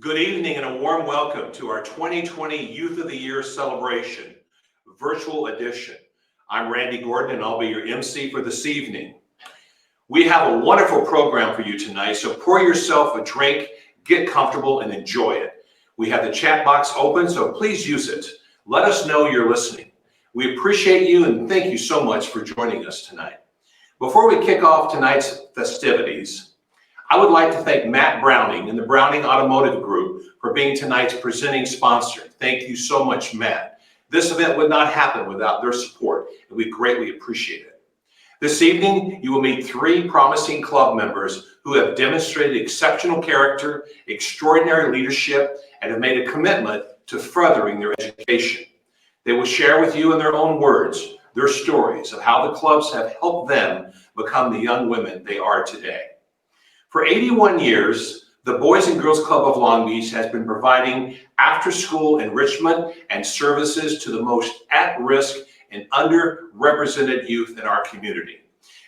Good evening and a warm welcome to our 2020 Youth of the Year celebration, virtual edition. I'm Randy Gordon and I'll be your MC for this evening. We have a wonderful program for you tonight, so pour yourself a drink, get comfortable and enjoy it. We have the chat box open, so please use it. Let us know you're listening. We appreciate you and thank you so much for joining us tonight. Before we kick off tonight's festivities, I would like to thank Matt Browning and the Browning Automotive Group for being tonight's presenting sponsor. Thank you so much, Matt. This event would not happen without their support, and we greatly appreciate it. This evening, you will meet three promising club members who have demonstrated exceptional character, extraordinary leadership, and have made a commitment to furthering their education. They will share with you in their own words their stories of how the clubs have helped them become the young women they are today. For 81 years, the Boys and Girls Club of Long Beach has been providing after-school enrichment and services to the most at-risk and underrepresented youth in our community.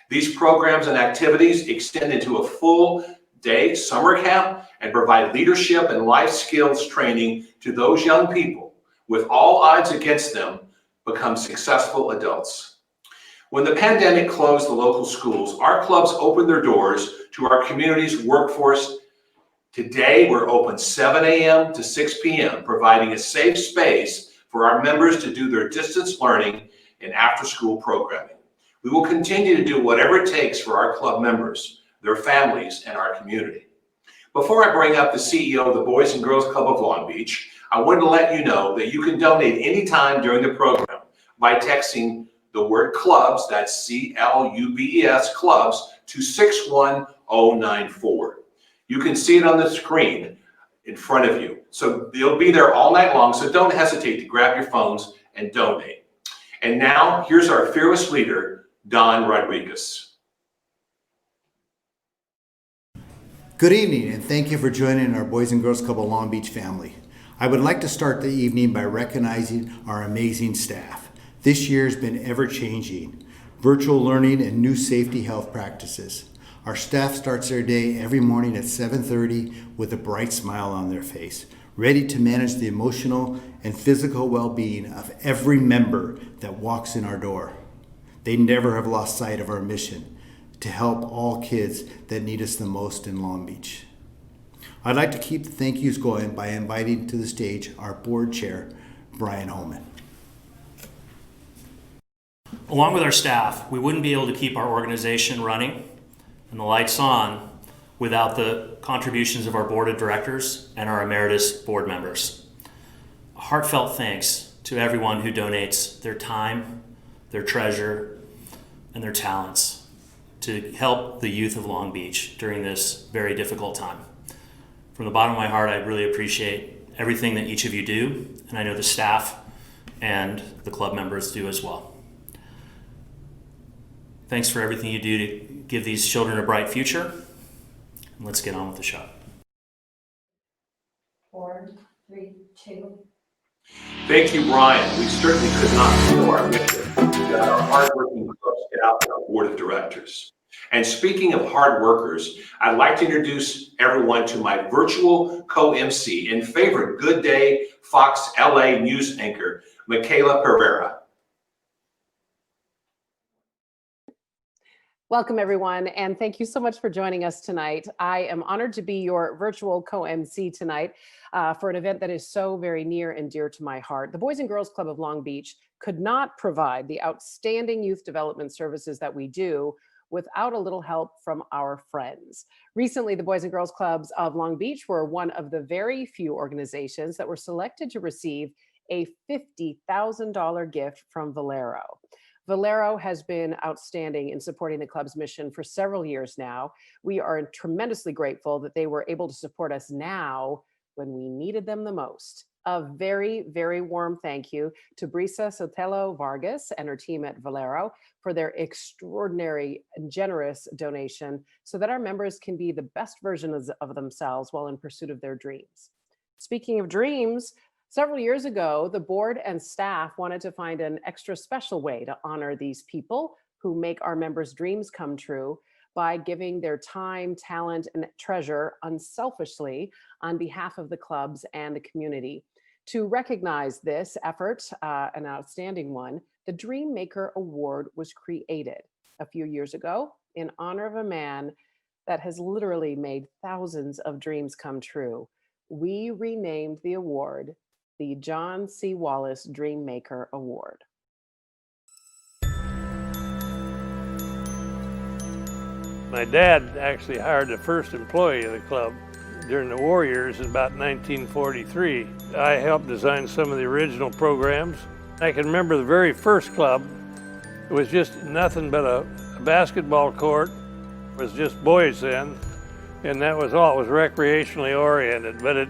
These programs and activities extend into a full-day summer camp and provide leadership and life skills training to those young people, with all odds against them, become successful adults. When the pandemic closed the local schools, our clubs opened their doors to our community's workforce. Today, we're open 7 a.m. to 6 p.m., providing a safe space for our members to do their distance learning and after-school programming. We will continue to do whatever it takes for our club members, their families, and our community. Before I bring up the CEO of the Boys and Girls Club of Long Beach, I wanted to let you know that you can donate anytime during the program by texting the word clubs, that's C-L-U-B-E-S, clubs, to 61094. You can see it on the screen in front of you. So they'll be there all night long, so don't hesitate to grab your phones and donate. And now, here's our fearless leader, Don Rodriguez. Good evening, and thank you for joining our Boys and Girls Club of Long Beach family. I would like to start the evening by recognizing our amazing staff. This year has been ever-changing, virtual learning and new safety health practices. Our staff starts their day every morning at 7:30 with a bright smile on their face, ready to manage the emotional and physical well-being of every member that walks in our door. They never have lost sight of our mission to help all kids that need us the most in Long Beach. I'd like to keep the thank yous going by inviting to the stage our board chair, Brian Holman. Along with our staff, we wouldn't be able to keep our organization running and the lights on without the contributions of our board of directors and our emeritus board members. A heartfelt thanks to everyone who donates their time, their treasure, and their talents to help the youth of Long Beach during this very difficult time. From the bottom of my heart, I really appreciate everything that each of you do, and I know the staff and the club members do as well. Thanks for everything you do to give these children a bright future. And let's get on with the show. 4, 3, 2. Thank you, Brian. We certainly could not fulfill our mission without our hardworking Club staff and our board of directors. And speaking of hard workers, I'd like to introduce everyone to my virtual co-MC and favorite Good Day Fox LA news anchor, Michaela Pereira. Welcome, everyone, and thank you so much for joining us tonight. I am honored to be your virtual co-MC tonight for an event that is so very near and dear to my heart. The Boys and Girls Club of Long Beach could not provide the outstanding youth development services that we do without a little help from our friends. Recently, the Boys and Girls Clubs of Long Beach were one of the very few organizations that were selected to receive a $50,000 gift from Valero. Valero has been outstanding in supporting the club's mission for several years now. We are tremendously grateful that they were able to support us now when we needed them the most. A very, very warm thank you to Brisa Sotelo Vargas and her team at Valero for their extraordinary and generous donation so that our members can be the best versions of themselves while in pursuit of their dreams. Speaking of dreams, several years ago, the board and staff wanted to find an extra special way to honor these people who make our members' dreams come true by giving their time, talent, and treasure unselfishly on behalf of the clubs and the community. To recognize this effort, an outstanding one, the Dream Maker Award was created a few years ago in honor of a man that has literally made thousands of dreams come true. We renamed the award the John C. Wallace Dream Maker Award. My dad actually hired the first employee of the club during the war years in about 1943. I helped design some of the original programs. I can remember the very first club. It was just nothing but a basketball court. It was just boys then, and that was all. It was recreationally oriented, but it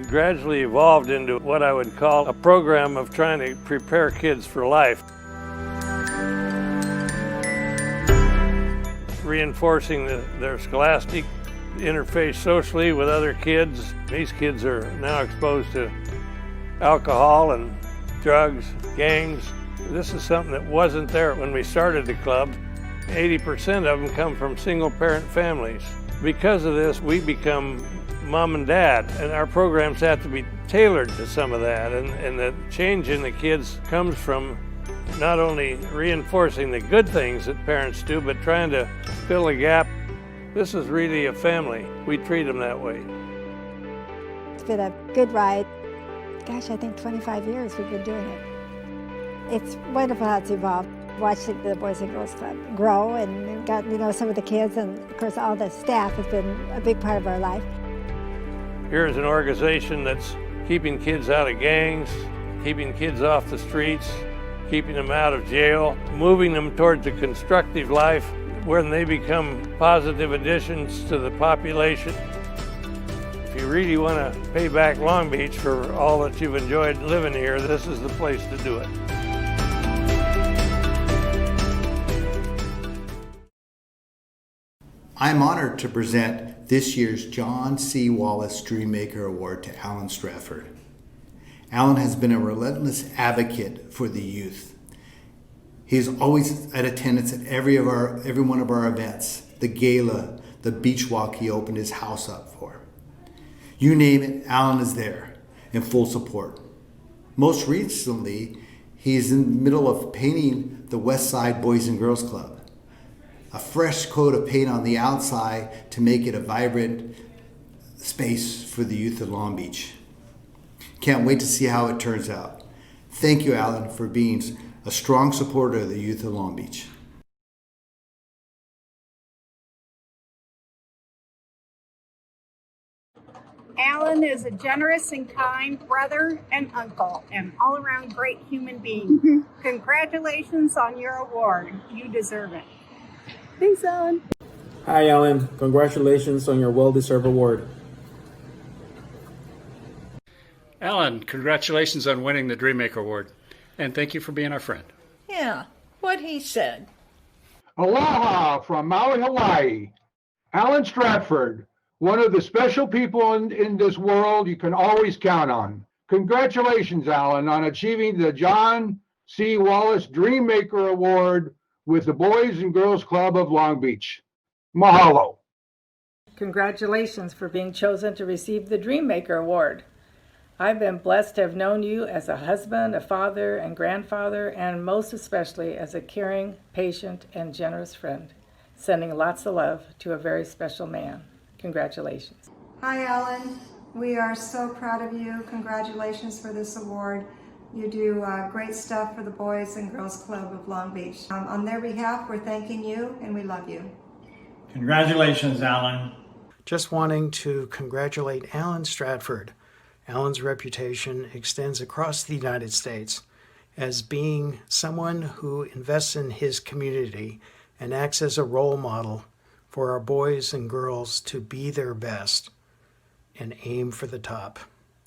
gradually evolved into what I would call a program of trying to prepare kids for life. Reinforcing their scholastic interface socially with other kids. These kids are now exposed to alcohol and drugs, gangs. This is something that wasn't there when we started the club. 80% of them come from single-parent families. Because of this, we become mom and dad, and our programs have to be tailored to some of that. And the change in the kids comes from not only reinforcing the good things that parents do, but trying to fill a gap. This is really a family. We treat them that way. It's been a good ride. Gosh, I think 25 years we've been doing it. It's wonderful how it's evolved. Watching the Boys and Girls Club grow and got some of the kids, and of course all the staff has been a big part of our life. Here is an organization that's keeping kids out of gangs, keeping kids off the streets, keeping them out of jail, moving them towards a constructive life when they become positive additions to the population. If you really want to pay back Long Beach for all that you've enjoyed living here, this is the place to do it. I'm honored to present this year's John C. Wallace Dream Maker Award to Alan Stratford. Alan has been a relentless advocate for the youth. He is always at attendance at every one of our events, the gala, the beach walk he opened his house up for. You name it, Alan is there in full support. Most recently, he is in the middle of painting the West Side Boys and Girls Club. A fresh coat of paint on the outside to make it a vibrant space for the youth of Long Beach. Can't wait to see how it turns out. Thank you, Alan, for being a strong supporter of the youth of Long Beach. Alan is a generous and kind brother and uncle, and all-around great human being. Congratulations on your award. You deserve it. Thanks, Alan. Hi, Alan. Congratulations on your well-deserved award. Alan, congratulations on winning the Dream Maker Award, and thank you for being our friend. Yeah, what he said. Aloha from Maui, Hawaii. Alan Stratford, one of the special people in this world you can always count on. Congratulations, Alan, on achieving the John C. Wallace Dream Maker Award with the Boys and Girls Club of Long Beach. Mahalo. Congratulations for being chosen to receive the Dream Maker Award. I've been blessed to have known you as a husband, a father, and grandfather, and most especially as a caring, patient, and generous friend, sending lots of love to a very special man. Congratulations. Hi, Alan. We are so proud of you. Congratulations for this award. You do great stuff for the Boys and Girls Club of Long Beach. On their behalf, we're thanking you and we love you. Congratulations, Alan. Just wanting to congratulate Alan Stratford. Alan's reputation extends across the United States as being someone who invests in his community and acts as a role model for our boys and girls to be their best and aim for the top.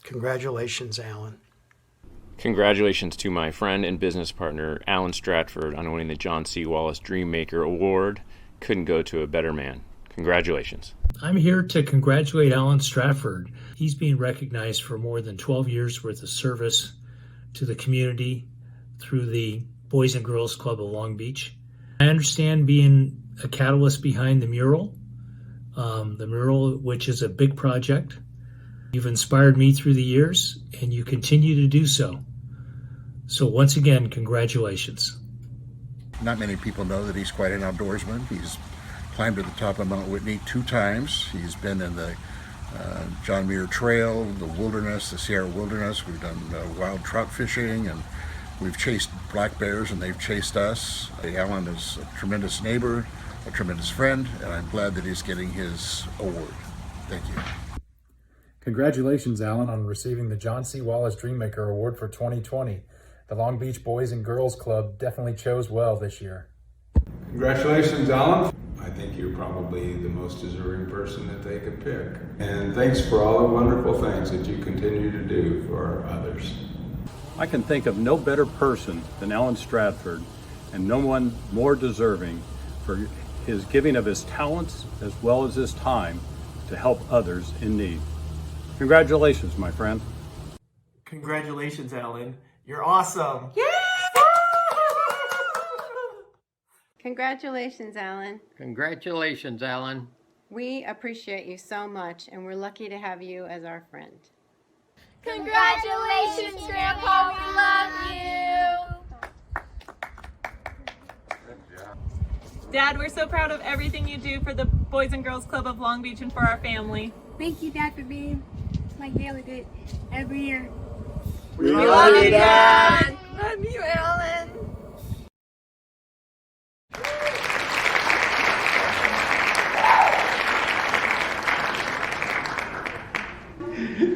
Congratulations, Alan. Congratulations to my friend and business partner, Alan Stratford, on winning the John C. Wallace Dream Maker Award. Couldn't go to a better man. Congratulations. I'm here to congratulate Alan Stratford. He's being recognized for more than 12 years worth of service to the community through the Boys and Girls Club of Long Beach. I understand being a catalyst behind the mural, which is a big project. You've inspired me through the years, and you continue to do so. So once again, congratulations. Not many people know that he's quite an outdoorsman. He's climbed to the top of Mount Whitney 2 times. He's been in the John Muir Trail, the wilderness, the Sierra Wilderness. We've done wild trout fishing, and we've chased black bears, and they've chased us. Alan is a tremendous neighbor, a tremendous friend, and I'm glad that he's getting his award. Thank you. Congratulations, Alan, on receiving the John C. Wallace Dreammaker Award for 2020. The Long Beach Boys and Girls Club definitely chose well this year. Congratulations, Alan. I think you're probably the most deserving person that they could pick. And thanks for all the wonderful things that you continue to do for others. I can think of no better person than Alan Stratford, and no one more deserving for his giving of his talents as well as his time to help others in need. Congratulations, my friend. Congratulations, Alan. You're awesome. Yeah! Congratulations, Alan. Congratulations, Alan. We appreciate you so much, and we're lucky to have you as our friend. Congratulations, Grandpa. We love you. Dad, we're so proud of everything you do for the Boys and Girls Club of Long Beach and for our family. Thank you, Dad, for being my delegate every year. We love you, Dad. Love you, Alan.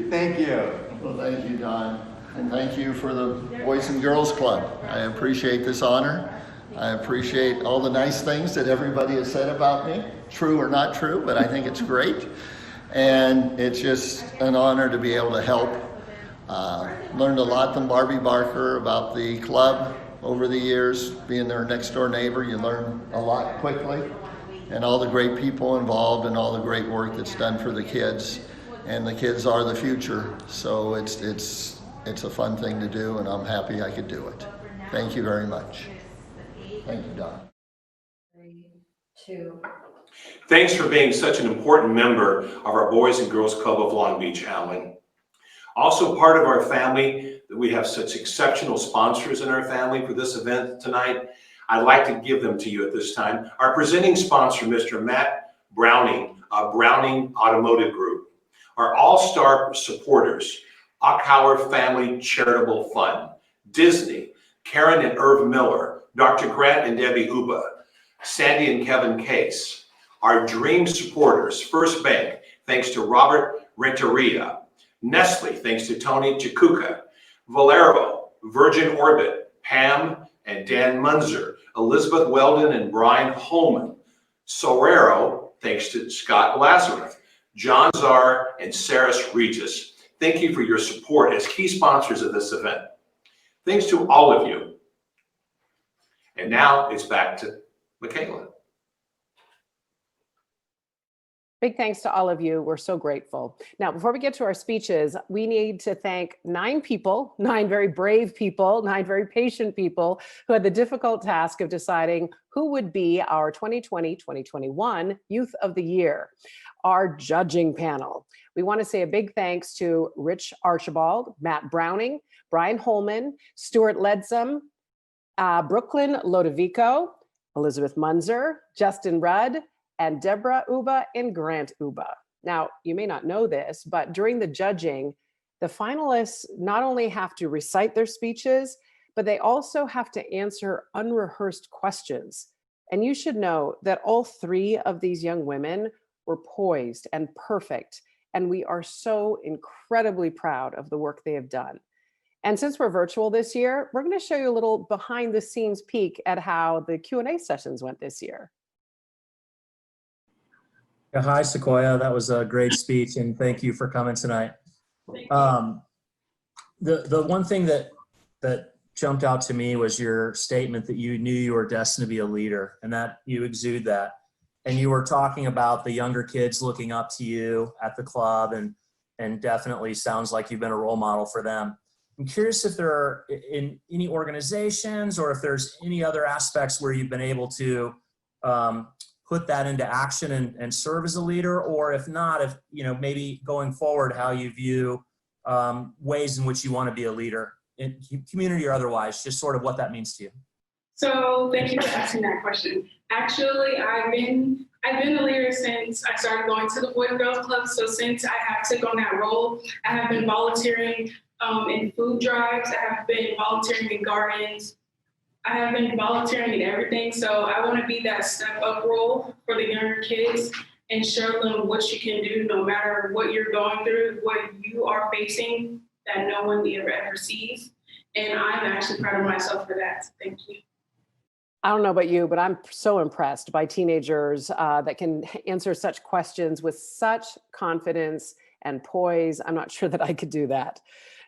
Thank you. Well, thank you, Don. And thank you for the Boys and Girls Club. I appreciate this honor. I appreciate all the nice things that everybody has said about me, true or not true, but I think it's great. And it's just an honor to be able to help. Learned a lot from Barbie Barker about the club over the years. Being their next door neighbor, you learn a lot quickly. And all the great people involved and all the great work that's done for the kids. And the kids are the future. So it's a fun thing to do, and I'm happy I could do it. Thank you very much. Thank you, Don. 3, 2. Thanks for being such an important member of our Boys and Girls Club of Long Beach, Alan. Also part of our family, that we have such exceptional sponsors in our family for this event tonight. I'd like to give them to you at this time. Our presenting sponsor, Mr. Matt Browning of Browning Automotive Group. Our all-star supporters, Ockhauer Family Charitable Fund, Disney, Karen and Irv Miller, Dr. Grant and Debbie Uba, Sandy and Kevin Case. Our dream supporters, First Bank, thanks to Robert Renteria. Nestle, thanks to Tony Chikuka. Valero, Virgin Orbit, Pam and Dan Munzer, Elizabeth Weldon and Brian Holman. Sorero, thanks to Scott Lazarus, John Czar and Saris Regis. Thank you for your support as key sponsors of this event. Thanks to all of you. And now it's back to Michaela. Big thanks to all of you. We're so grateful. Now, before we get to our speeches, we need to thank 9 people, 9 very brave people, 9 very patient people who had the difficult task of deciding who would be our 2020-2021 Youth of the Year, our judging panel. We want to say a big thanks to Rich Archibald, Matt Browning, Brian Holman, Stuart Ledsam, Brooklyn Lodovico, Elizabeth Munzer, Justin Rudd, and Deborah Uba and Grant Uba. Now, you may not know this, but during the judging, the finalists not only have to recite their speeches, but they also have to answer unrehearsed questions. And you should know that all 3 of these young women were poised and perfect, and we are so incredibly proud of the work they have done. And since we're virtual this year, we're going to show you a little behind the scenes peek at how the Q&A sessions went this year. Yeah, hi, Sequoia. That was a great speech, and thank you for coming tonight. The one thing that jumped out to me was your statement that you knew you were destined to be a leader, and that you exude that. And you were talking about the younger kids looking up to you at the club, and definitely sounds like you've been a role model for them. I'm curious if there are in any organizations or if there's any other aspects where you've been able to put that into action and serve as a leader, or if not, if, maybe going forward, how you view ways in which you want to be a leader in community or otherwise, just sort of what that means to you. So thank you for asking that question. Actually, I've been a leader since I started going to the Boys and Girls Club. So since I have took on that role, I have been volunteering in food drives. I have been volunteering in gardens. I have been volunteering in everything. So I want to be that step up role for the younger kids and show them what you can do no matter what you're going through, what you are facing that no one ever sees. And I'm actually proud of myself for that. Thank you. I don't know about you, but I'm so impressed by teenagers that can answer such questions with such confidence and poise. I'm not sure that I could do that.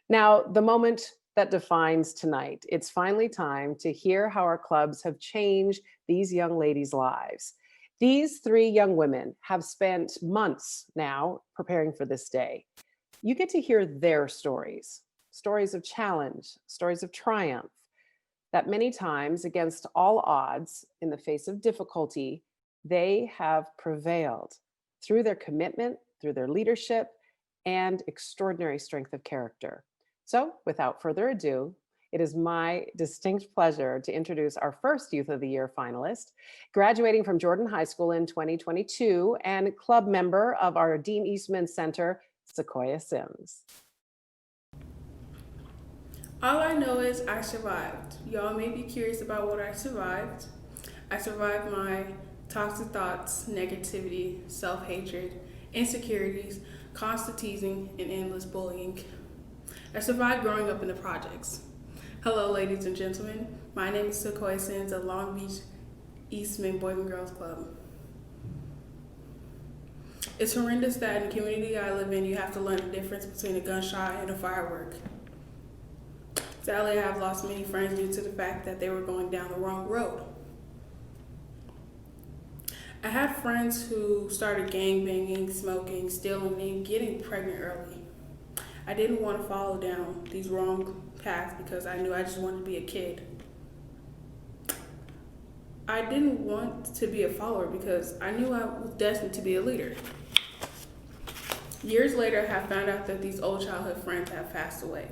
Now, the moment that defines tonight, it's finally time to hear how our clubs have changed these young ladies' lives. These 3 young women have spent months now preparing for this day. You get to hear their stories, stories of challenge, stories of triumph, that many times, against all odds, in the face of difficulty, they have prevailed through their commitment, through their leadership, and extraordinary strength of character. So, without further ado, it is my distinct pleasure to introduce our first Youth of the Year finalist, graduating from Jordan High School in 2022 and club member of our Dean Eastman Center, Sequoia Sims. All I know is I survived. Y'all may be curious about what I survived. I survived my toxic thoughts, negativity, self-hatred, insecurities, constant teasing, and endless bullying. I survived growing up in the projects. Hello, ladies and gentlemen. My name is Sequoia Sims of Long Beach Eastman Boys and Girls Club. It's horrendous that in the community I live in, you have to learn the difference between a gunshot and a firework. Sadly, I have lost many friends due to the fact that they were going down the wrong road. I had friends who started gangbanging, smoking, stealing, and getting pregnant early. I didn't want to follow down these wrong paths because I knew I just wanted to be a kid. I didn't want to be a follower because I knew I was destined to be a leader. Years later, I have found out that these old childhood friends have passed away.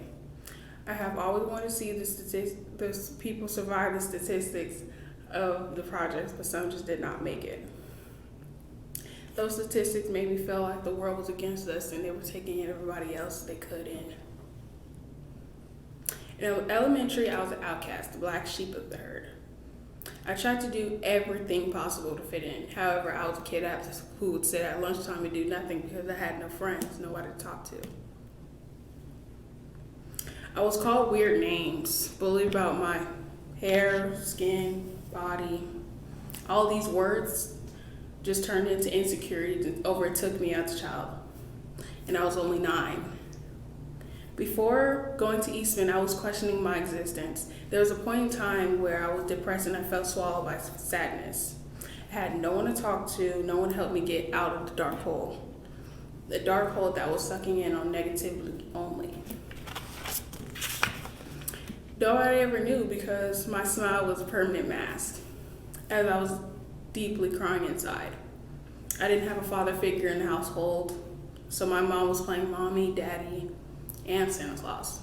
I have always wanted to see the people survive the statistics of the projects, but some just did not make it. Those statistics made me feel like the world was against us and they were taking in everybody else they could in. In elementary, I was an outcast, the black sheep of the herd. I tried to do everything possible to fit in. However, I was a kid who would sit at lunchtime and do nothing because I had no friends, nobody to talk to. I was called weird names, bullied about my hair, skin, body. All these words just turned into insecurity that overtook me as a child. And I was only 9. Before going to Eastman, I was questioning my existence. There was a point in time where I was depressed and I felt swallowed by sadness. I had no one to talk to, no one helped me get out of the dark hole. The dark hole that was sucking in on negativity only. Nobody ever knew because my smile was a permanent mask, as I was deeply crying inside. I didn't have a father figure in the household, so my mom was playing mommy, daddy, and Santa Claus.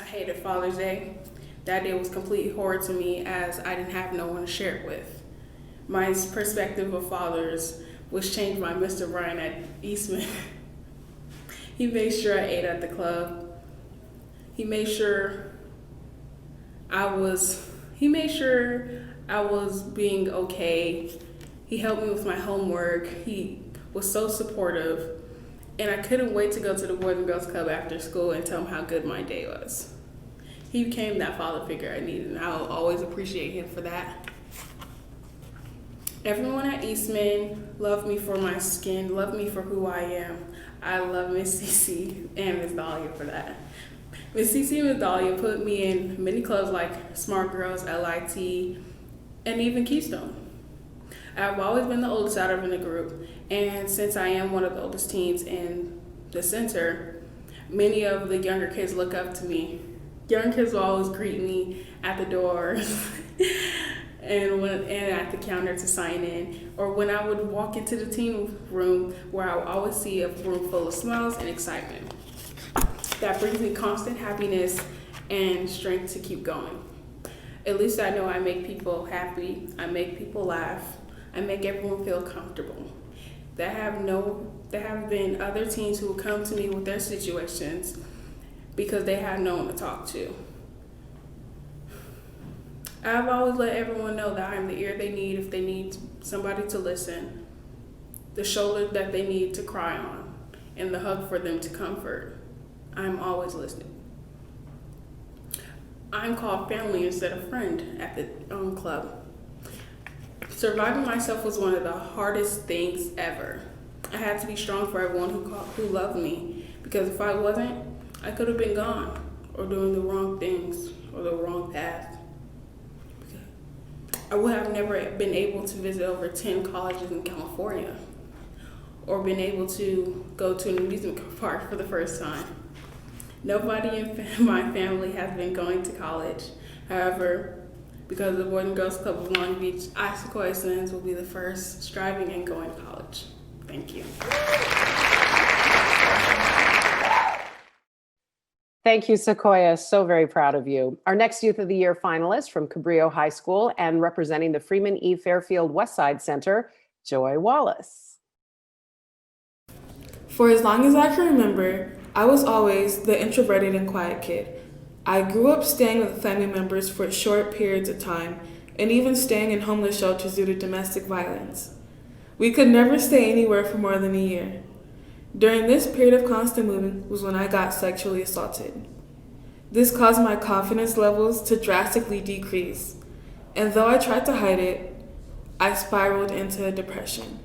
I hated Father's Day. That day was completely horrid to me as I didn't have no one to share it with. My perspective of fathers was changed by Mr. Ryan at Eastman. He made sure I ate at the club. He made sure I was being okay. He helped me with my homework. He was so supportive. And I couldn't wait to go to the Boys and Girls Club after school and tell him how good my day was. He became that father figure I needed, and I'll always appreciate him for that. Everyone at Eastman loved me for my skin, loved me for who I am. I love Miss Cece and Miss Dahlia for that. Miss Cece and Miss Dahlia put me in many clubs like Smart Girls, LIT, and even Keystone. I've always been the oldest out of the group, and since I am one of the oldest teens in the center, many of the younger kids look up to me. Young kids will always greet me at the door. and at the counter to sign in, or when I would walk into the team room where I would always see a room full of smiles and excitement. That brings me constant happiness and strength to keep going. At least I know I make people happy, I make people laugh, I make everyone feel comfortable. There have been other teens who will come to me with their situations because they have no one to talk to. I've always let everyone know that I'm the ear they need if they need somebody to listen, the shoulder that they need to cry on, and the hug for them to comfort. I'm always listening. I'm called family instead of friend at the club. Surviving myself was one of the hardest things ever. I had to be strong for everyone who loved me, because if I wasn't, I could have been gone or doing the wrong things or the wrong path. I would have never been able to visit over 10 colleges in California or been able to go to an amusement park for the first time. Nobody in my family has been going to college. However, because of the Boys and Girls Club of Long Beach, I, Sequoia Sons, will be the first striving and going to college. Thank you. Thank you, Sequoia. So very proud of you. Our next Youth of the Year finalist from Cabrillo High School and representing the Freeman E. Fairfield Westside Center, Joy Wallace. For as long as I can remember, I was always the introverted and quiet kid. I grew up staying with family members for short periods of time and even staying in homeless shelters due to domestic violence. We could never stay anywhere for more than a year. During this period of constant moving was when I got sexually assaulted. This caused my confidence levels to drastically decrease, and though I tried to hide it, I spiraled into a depression.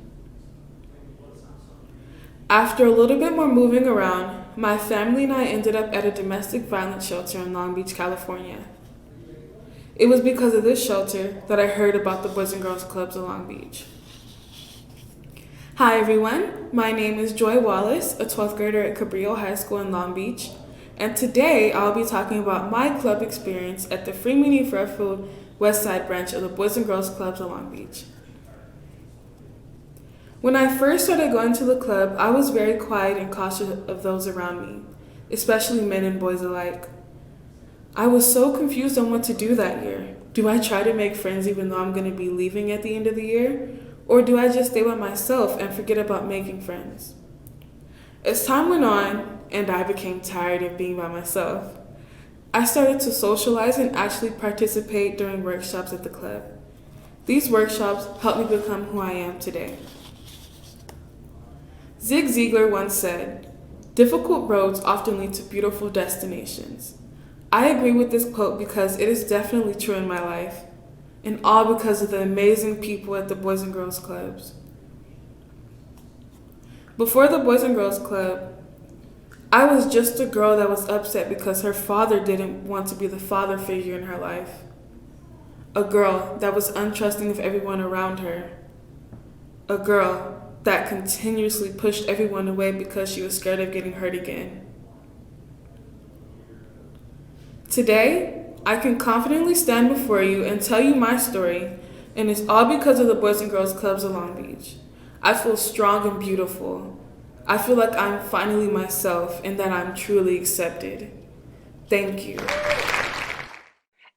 After a little bit more moving around, my family and I ended up at a domestic violence shelter in Long Beach, California. It was because of this shelter that I heard about the Boys and Girls Clubs of Long Beach. Hi everyone, my name is Joy Wallace, a 12th grader at Cabrillo High School in Long Beach, and today I'll be talking about my club experience at the Freeman E. Fairfield Westside branch of the Boys and Girls Clubs of Long Beach. When I first started going to the club, I was very quiet and cautious of those around me, especially men and boys alike. I was so confused on what to do that year. Do I try to make friends even though I'm going to be leaving at the end of the year? Or do I just stay by myself and forget about making friends? As time went on, and I became tired of being by myself, I started to socialize and actually participate during workshops at the club. These workshops helped me become who I am today. Zig Ziglar once said, "Difficult roads often lead to beautiful destinations." I agree with this quote because it is definitely true in my life, and all because of the amazing people at the Boys and Girls Clubs. Before the Boys and Girls Club, I was just a girl that was upset because her father didn't want to be the father figure in her life. A girl that was untrusting of everyone around her. A girl that continuously pushed everyone away because she was scared of getting hurt again. Today, I can confidently stand before you and tell you my story, and it's all because of the Boys and Girls Clubs of Long Beach. I feel strong and beautiful. I feel like I'm finally myself and that I'm truly accepted. Thank you.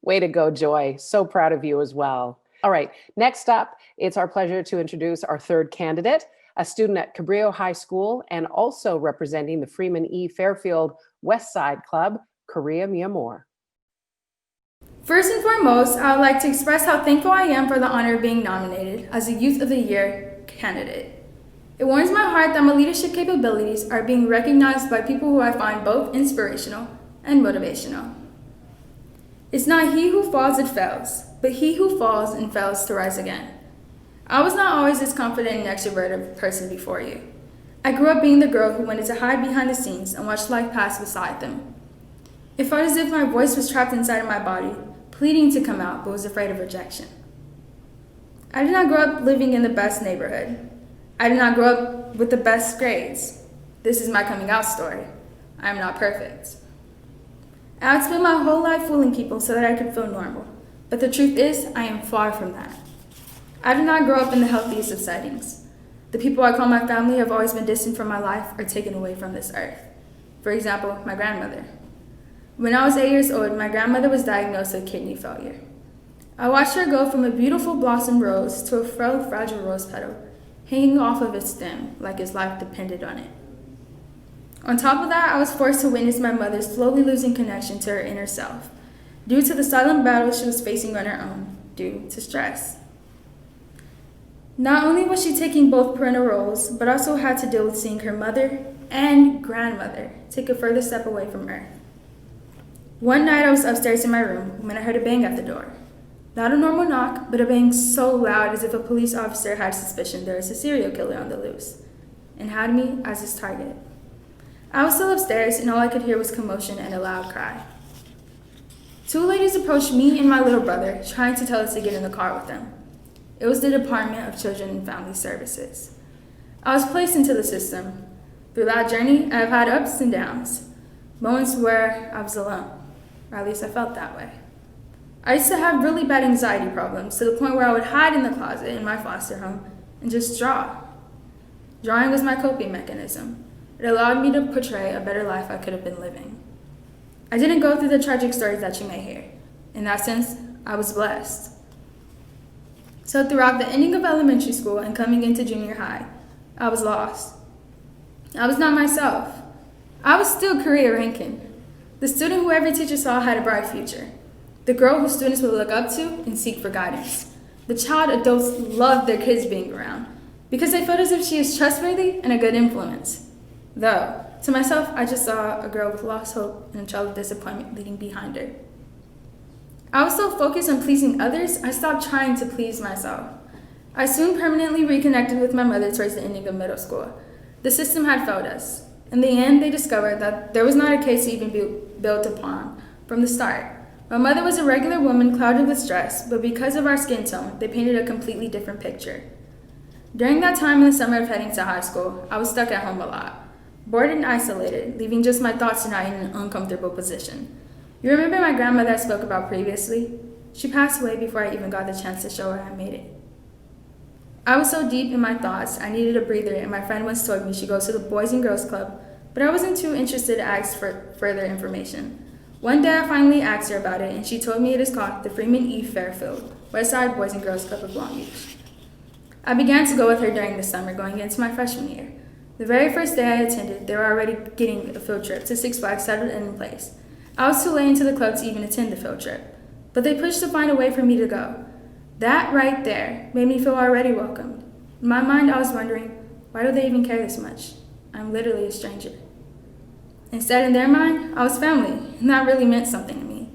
Way to go, Joy. So proud of you as well. All right, next up, it's our pleasure to introduce our third candidate, a student at Cabrillo High School and also representing the Freeman E. Fairfield Westside Club, Korea Miyamor. First and foremost, I would like to express how thankful I am for the honor of being nominated as a Youth of the Year candidate. It warms my heart that my leadership capabilities are being recognized by people who I find both inspirational and motivational. It's not he who falls that fails, but he who falls and fails to rise again. I was not always this confident and extroverted person before you. I grew up being the girl who wanted to hide behind the scenes and watch life pass beside them. It felt as if my voice was trapped inside of my body, pleading to come out, but was afraid of rejection. I did not grow up living in the best neighborhood. I did not grow up with the best grades. This is my coming out story. I am not perfect. I would spend my whole life fooling people so that I could feel normal, But the truth is, I am far from that. I did not grow up in the healthiest of settings. The people I call my family have always been distant from my life or taken away from this earth. For example, my grandmother. When I was 8 years old, my grandmother was diagnosed with kidney failure. I watched her go from a beautiful blossom rose to a frail, fragile rose petal, hanging off of its stem like his life depended on it. On top of that, I was forced to witness my mother slowly losing connection to her inner self, due to the silent battle she was facing on her own, due to stress. Not only was she taking both parental roles, but also had to deal with seeing her mother and grandmother take a further step away from Earth. One night I was upstairs in my room when I heard a bang at the door. Not a normal knock, but a bang so loud as if a police officer had suspicion there was a serial killer on the loose, and had me as his target. I was still upstairs, and all I could hear was commotion and a loud cry. Two ladies approached me and my little brother, trying to tell us to get in the car with them. It was the Department of Children and Family Services. I was placed into the system. Through that journey, I have had ups and downs, moments where I was alone, or at least I felt that way. I used to have really bad anxiety problems to the point where I would hide in the closet in my foster home and just draw. Drawing was my coping mechanism. It allowed me to portray a better life I could have been living. I didn't go through the tragic stories that you may hear. In that sense, I was blessed. So throughout the ending of elementary school and coming into junior high, I was lost. I was not myself. I was still career ranking. The student who every teacher saw had a bright future. The girl who students would look up to and seek for guidance. The child adults loved their kids being around because they felt as if she is trustworthy and a good influence. Though, to myself, I just saw a girl with lost hope and a child of disappointment leading behind her. I was so focused on pleasing others, I stopped trying to please myself. I soon permanently reconnected with my mother towards the ending of middle school. The system had failed us. In the end, they discovered that there was not a case to even be built upon from the start. My mother was a regular woman clouded with stress, but because of our skin tone, they painted a completely different picture. During that time in the summer of heading to high school, I was stuck at home a lot, bored and isolated, leaving just my thoughts to night in an uncomfortable position. You remember my grandmother I spoke about previously? She passed away before I even got the chance to show her I made it. I was so deep in my thoughts, I needed a breather, and my friend once told me she goes to the Boys and Girls Club, but I wasn't too interested to ask for further information. One day I finally asked her about it, and she told me it is called the Freeman E. Fairfield Westside Boys and Girls Club of Long Beach. I began to go with her during the summer, going into my freshman year. The very first day I attended, they were already getting a field trip to Six Flags settled in place. I was too late into the club to even attend the field trip, but they pushed to find a way for me to go. That right there made me feel already welcomed. In my mind, I was wondering, why do they even care this much? I'm literally a stranger. Instead, in their mind, I was family, and that really meant something to me.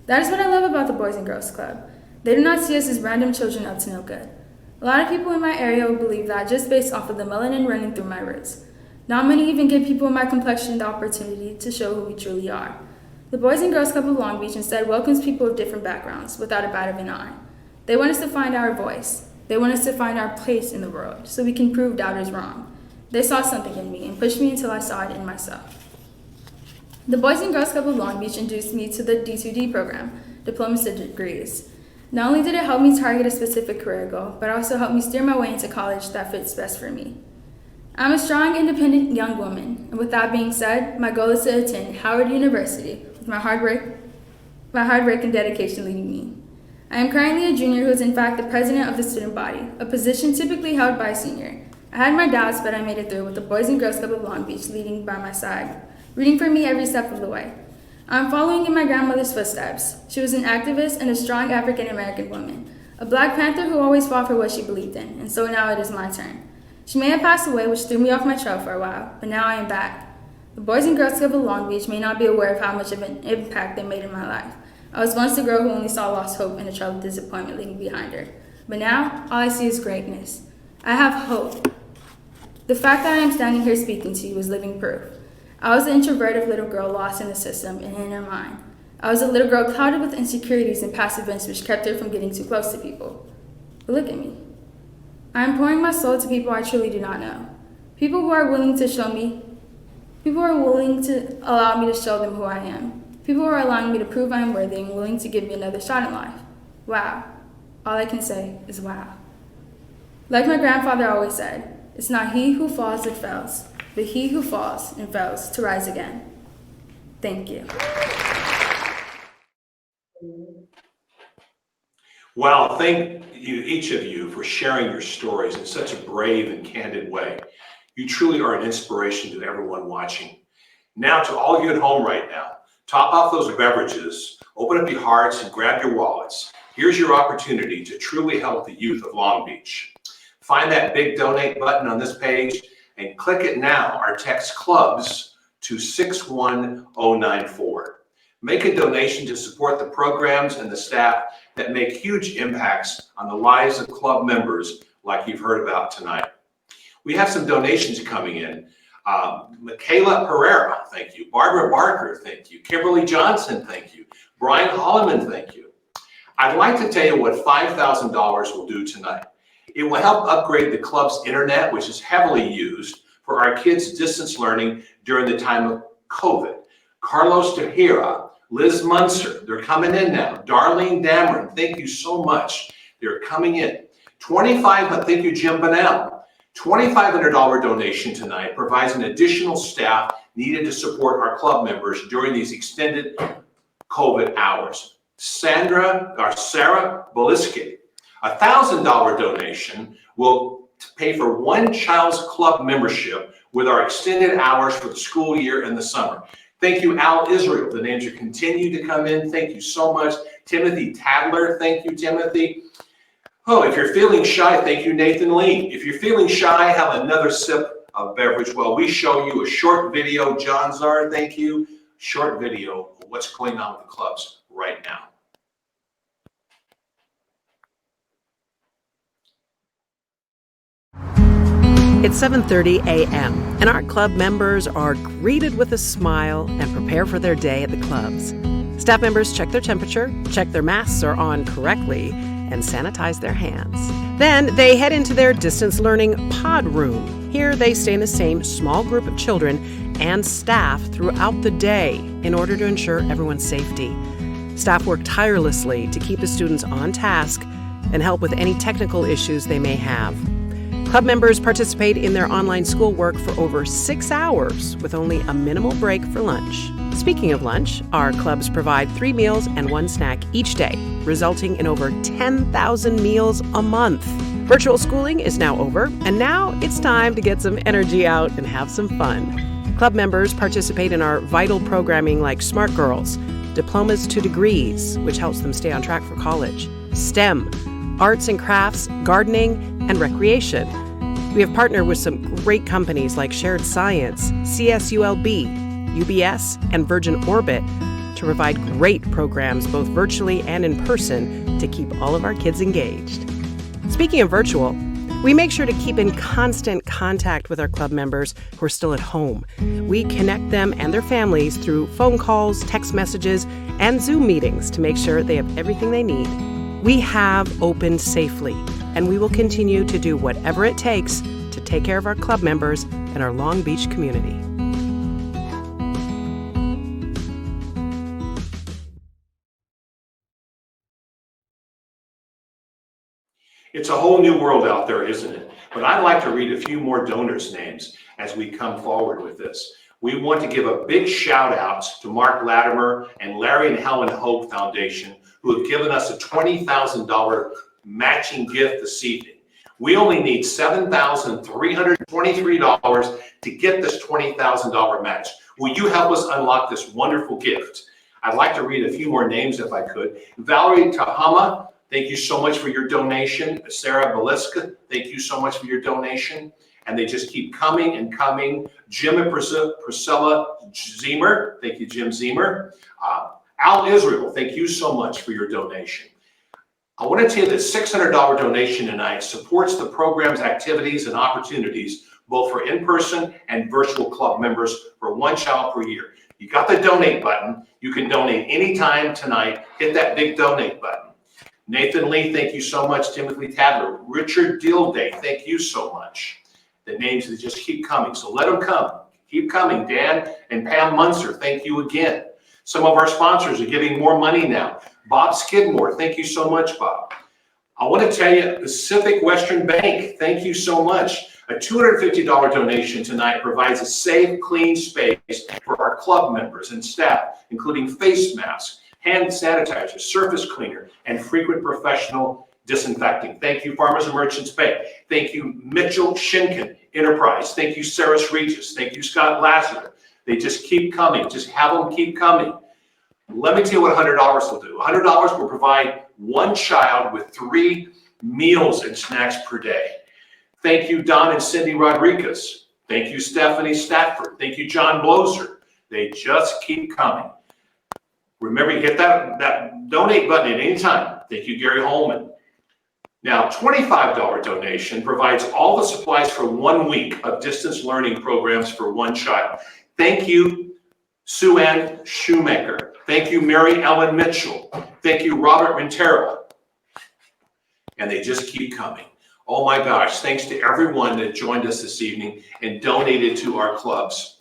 That is what I love about the Boys and Girls Club. They do not see us as random children up to no good. A lot of people in my area will believe that just based off of the melanin running through my roots. Not many even give people in my complexion the opportunity to show who we truly are. The Boys and Girls Club of Long Beach instead welcomes people of different backgrounds without a bat of an eye. They want us to find our voice. They want us to find our place in the world so we can prove doubters wrong. They saw something in me and pushed me until I saw it in myself. The Boys and Girls Club of Long Beach introduced me to the D2D program, Diplomas and Degrees. Not only did it help me target a specific career goal, but also helped me steer my way into college that fits best for me. I'm a strong, independent young woman, and with that being said, my goal is to attend Howard University with my hard work and dedication leading me. I am currently a junior who is in fact the president of the student body, a position typically held by a senior. I had my doubts, but I made it through with the Boys and Girls Club of Long Beach leading by my side, rooting for me every step of the way. I'm following in my grandmother's footsteps. She was an activist and a strong African-American woman, a Black Panther who always fought for what she believed in, and so now it is my turn. She may have passed away, which threw me off my trail for a while, but now I am back. The Boys and Girls Club of Long Beach may not be aware of how much of an impact they made in my life. I was once a girl who only saw lost hope and a child of disappointment leaving behind her. But now, all I see is greatness. I have hope. The fact that I am standing here speaking to you is living proof. I was an introverted little girl lost in the system and in her mind. I was a little girl clouded with insecurities and past events which kept her from getting too close to people. But look at me. I am pouring my soul to people I truly do not know. People who are willing to allow me to show them who I am. People who are allowing me to prove I am worthy and willing to give me another shot in life. Wow. All I can say is wow. Like my grandfather always said, it's not he who falls that fails, but he who falls and fails to rise again. Thank you. Well, thank you, each of you, for sharing your stories in such a brave and candid way. You truly are an inspiration to everyone watching. Now, to all of you at home right now, top off those beverages, open up your hearts, and grab your wallets. Here's your opportunity to truly help the youth of Long Beach. Find that big donate button on this page and click it now or text clubs to 61094. Make a donation to support the programs and the staff that make huge impacts on the lives of club members like you've heard about tonight. We have some donations coming in. Michaela Pereira, thank you. Barbara Barker, thank you. Kimberly Johnson, thank you. Brian Holloman, thank you. I'd like to tell you what $5,000 will do tonight. It will help upgrade the club's internet, which is heavily used for our kids' distance learning during the time of COVID. Carlos Tejera, Liz Munster, they're coming in now. Darlene Dameron, thank you so much. They're coming in. Thank you, Jim Bonnell. $2,500 donation tonight provides an additional staff needed to support our club members during these extended COVID hours. Sarah Beliski, $1,000 donation will pay for one child's club membership with our extended hours for the school year and the summer. Thank you, Al Israel. The names are continuing to come in. Thank you so much. Timothy Tadler, thank you, Timothy. Oh, if you're feeling shy, thank you, Nathan Lee. If you're feeling shy, have another sip of beverage while we show you a short video. John Czar, thank you. Short video of what's going on with the clubs right now. It's 7:30 a.m., and our club members are greeted with a smile and prepare for their day at the clubs. Staff members check their temperature, check their masks are on correctly, and sanitize their hands. Then they head into their distance learning pod room. Here they stay in the same small group of children and staff throughout the day in order to ensure everyone's safety. Staff work tirelessly to keep the students on task and help with any technical issues they may have. Club members participate in their online schoolwork for over 6 hours with only a minimal break for lunch. Speaking of lunch, our clubs provide 3 meals and 1 snack each day, resulting in over 10,000 meals a month. Virtual schooling is now over, and now it's time to get some energy out and have some fun. Club members participate in our vital programming like Smart Girls, Diplomas to Degrees, which helps them stay on track for college, STEM, arts and crafts, gardening, and recreation. We have partnered with some great companies like Shared Science, CSULB, UBS, and Virgin Orbit to provide great programs both virtually and in person to keep all of our kids engaged. Speaking of virtual, we make sure to keep in constant contact with our club members who are still at home. We connect them and their families through phone calls, text messages, and Zoom meetings to make sure they have everything they need. We have opened safely, and we will continue to do whatever it takes to take care of our club members and our Long Beach community. It's a whole new world out there, isn't it? But I'd like to read a few more donors' names as we come forward with this. We want to give a big shout out to Mark Latimer and Larry and Helen Hope Foundation, who have given us a $20,000 matching gift this evening. We only need $7,323 to get this $20,000 match. Will you help us unlock this wonderful gift? I'd like to read a few more names if I could. Valerie Tahama, thank you so much for your donation. Sarah Beliska, thank you so much for your donation. And they just keep coming and coming. Jim and Priscilla Zemer, thank you, Jim Zemer. Al Israel, thank you so much for your donation. I want to tell you that $600 donation tonight supports the program's activities and opportunities, both for in-person and virtual club members for 1 child per year. You got the donate button. You can donate anytime tonight. Hit that big donate button. Nathan Lee, thank you so much. Timothy Tadler. Richard Dilday, thank you so much. The names that just keep coming, so let them come. Keep coming. Dan and Pam Munster, thank you again. Some of our sponsors are giving more money now. Bob Skidmore, thank you so much, Bob. I want to tell you, Pacific Western Bank, thank you so much. A $250 donation tonight provides a safe, clean space for our club members and staff, including face masks, hand sanitizer, surface cleaner, and frequent professional disinfecting. Thank you, Farmers and Merchants Bank. Thank you, Mitchell Shinkin Enterprise. Thank you, Saris Regis. Thank you, Scott Lasseter. They just keep coming. Just have them keep coming. Let me tell you what $100 will do. $100 will provide one child with 3 meals and snacks per day. Thank you, Don and Cindy Rodriguez. Thank you, Stephanie Stafford. Thank you, John Bloser. They just keep coming. Remember, you hit that donate button at any time. Thank you, Gary Holman. Now, $25 donation provides all the supplies for 1 week of distance learning programs for one child. Thank you, Sue Ann Shoemaker. Thank you, Mary Ellen Mitchell. Thank you, Robert Montero. And they just keep coming. Oh my gosh, thanks to everyone that joined us this evening and donated to our clubs.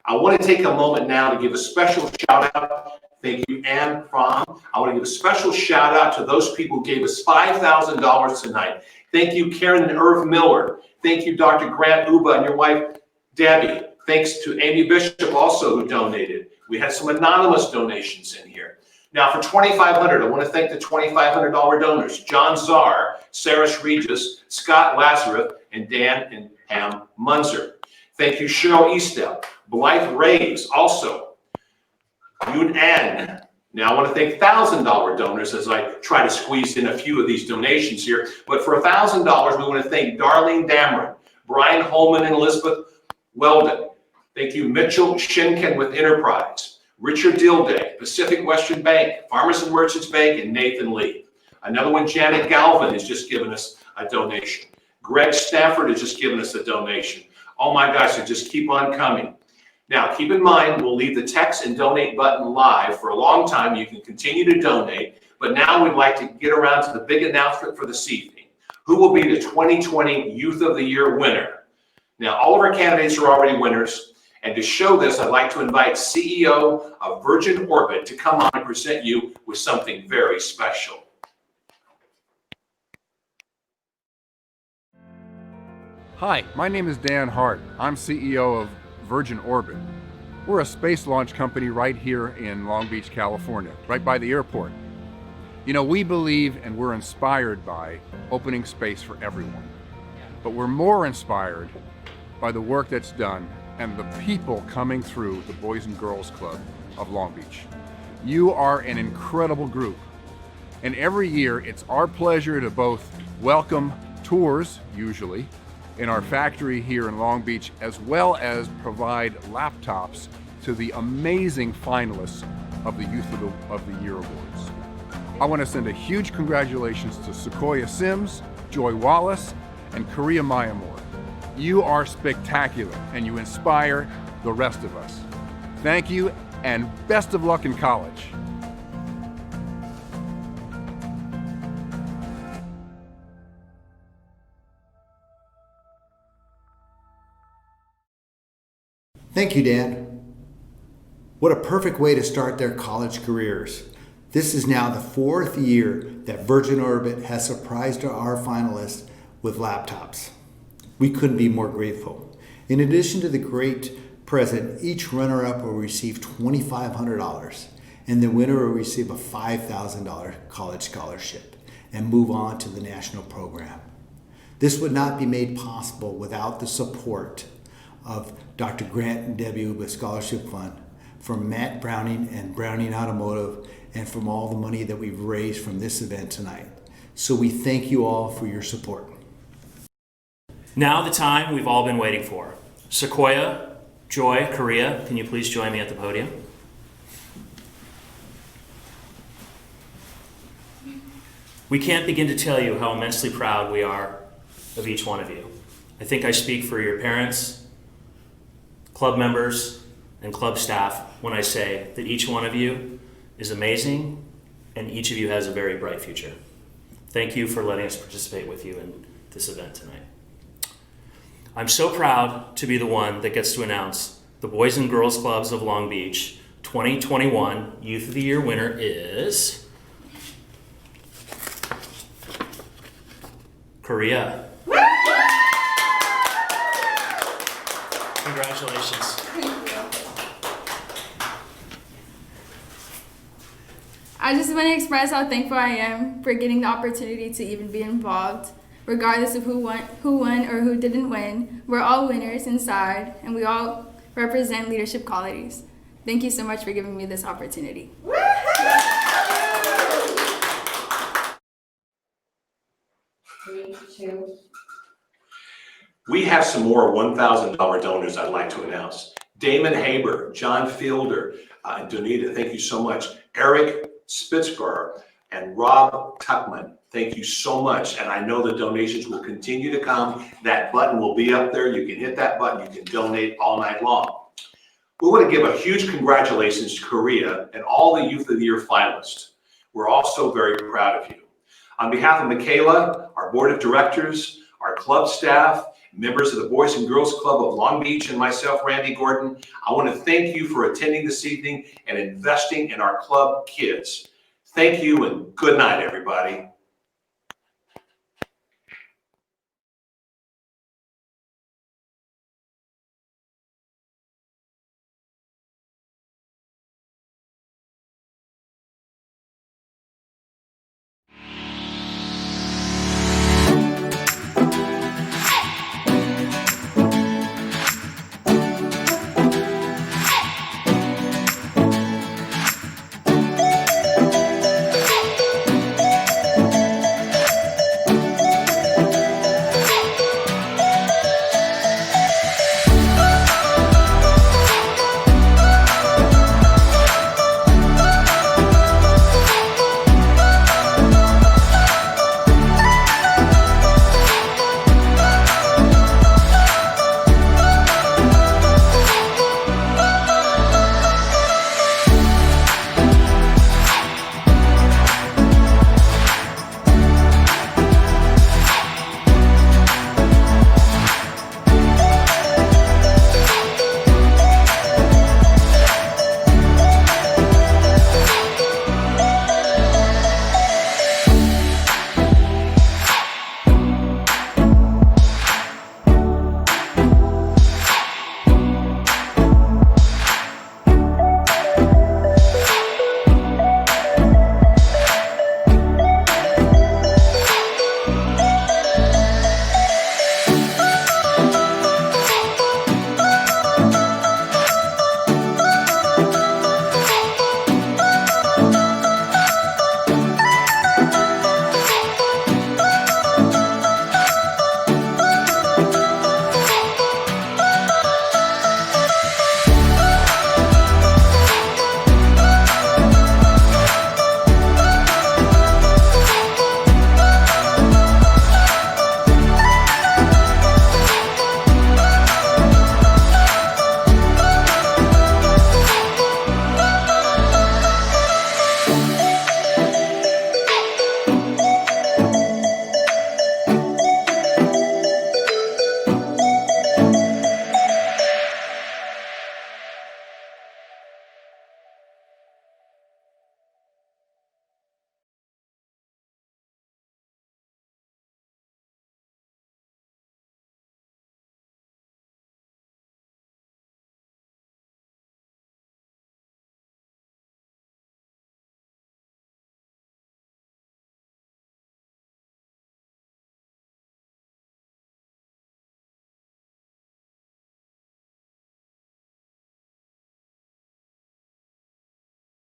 I want to take a moment now to give a special shout out. Thank you, Ann Fromm. I want to give a special shout out to those people who gave us $5,000 tonight. Thank you, Karen and Irv Miller. Thank you, Dr. Grant Uba and your wife, Debbie. Thanks to Amy Bishop also who donated. We had some anonymous donations in here. Now for $2,500, I want to thank the $2,500 donors, John Czar, Saris Regis, Scott Lazarus, and Dan and Pam Munzer. Thank you, Cheryl Eastel, Blythe Rays, also, Yoon An. Now I want to thank $1,000 donors as I try to squeeze in a few of these donations here. But for $1,000, we want to thank Darlene Dameron, Brian Holman and Elizabeth Weldon. Thank you, Mitchell Shinkin with Enterprise, Richard Dilday, Pacific Western Bank, Farmers and Merchants Bank, and Nathan Lee. Another one, Janet Galvin, has just given us a donation. Greg Stafford has just given us a donation. Oh my gosh, they just keep on coming. Now, keep in mind, we'll leave the text and donate button live for a long time. You can continue to donate, but now we'd like to get around to the big announcement for this evening. Who will be the 2020 Youth of the Year winner? Now, all of our candidates are already winners. And to show this, I'd like to invite CEO of Virgin Orbit to come on and present you with something very special. Hi, my name is Dan Hart. I'm CEO of Virgin Orbit. We're a space launch company right here in Long Beach, California, right by the airport. You know, we believe and we're inspired by opening space for everyone. But we're more inspired by the work that's done and the people coming through the Boys and Girls Club of Long Beach. You are an incredible group. And every year it's our pleasure to both welcome tours, usually, in our factory here in Long Beach, as well as provide laptops to the amazing finalists of the Youth of the Year Awards. I want to send a huge congratulations to Sequoia Sims, Joy Wallace, and Korea Mayamore. You are spectacular and you inspire the rest of us. Thank you and best of luck in college. Thank you, Dan. What a perfect way to start their college careers. This is now the 4th year that Virgin Orbit has surprised our finalists with laptops. We couldn't be more grateful. In addition to the great present, each runner-up will receive $2,500 and the winner will receive a $5,000 college scholarship and move on to the national program. This would not be made possible without the support of Dr. Grant and Debbie Uba Scholarship Fund, from Matt Browning and Browning Automotive, and from all the money that we've raised from this event tonight. So we thank you all for your support. Now the time we've all been waiting for. Sequoia, Joy, Korea, can you please join me at the podium? We can't begin to tell you how immensely proud we are of each one of you. I think I speak for your parents, club members, and club staff when I say that each one of you is amazing and each of you has a very bright future. Thank you for letting us participate with you in this event tonight. I'm so proud to be the one that gets to announce the Boys and Girls Clubs of Long Beach 2021 Youth of the Year winner is Korea. Congratulations. I just want to express how thankful I am for getting the opportunity to even be involved. Regardless of who won or who didn't win, we're all winners inside, and we all represent leadership qualities. Thank you so much for giving me this opportunity. Three, two. We have some more $1,000 donors I'd like to announce. Damon Haber, John Fielder, and Donita, thank you so much. Eric Spitzgar and Rob Tuckman, thank you so much. And I know the donations will continue to come. That button will be up there. You can hit that button. You can donate all night long. We want to give a huge congratulations to Korea and all the Youth of the Year finalists. We're also very proud of you. On behalf of Michaela, our board of directors, our club staff, members of the Boys and Girls Club of Long Beach, and myself, Randy Gordon, I want to thank you for attending this evening and investing in our club kids. Thank you and good night, everybody.